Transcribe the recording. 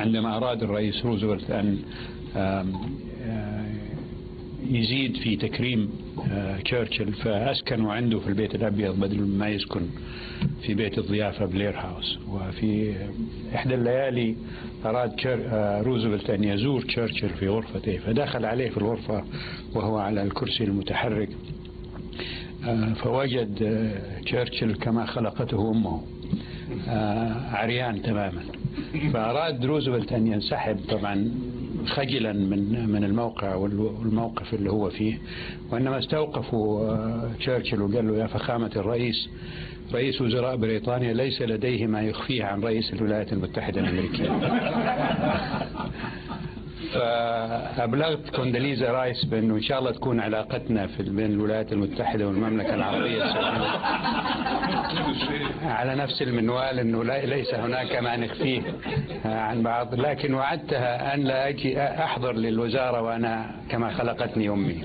عندما أراد الرئيس روزفلت أن يزيد في تكريم تشرشل فأسكنوا عنده في البيت الأبيض بدل ما يسكن في بيت الضيافة بلير هاوس. وفي إحدى الليالي أراد روزفلت أن يزور تشرشل في غرفته، فدخل عليه في الغرفة وهو على الكرسي المتحرك، فوجد تشرشل كما خلقته أمه، عريان تماما. فأراد روزفلت أن ينسحب طبعا خجلا من الموقع والموقف اللي هو فيه، وإنما استوقفوا تشرشل وقال له: يا فخامة الرئيس، رئيس وزراء بريطانيا ليس لديه ما يخفيه عن رئيس الولايات المتحدة الأمريكية. فأبلغت كونداليزا رايس بأنه إن شاء الله تكون علاقتنا بين الولايات المتحدة والمملكة العربية السعودية على نفس المنوال، أنه ليس هناك ما نخفيه عن بعض، لكن وعدتها أن لا أجي أحضر للوزارة وأنا كما خلقتني أمي.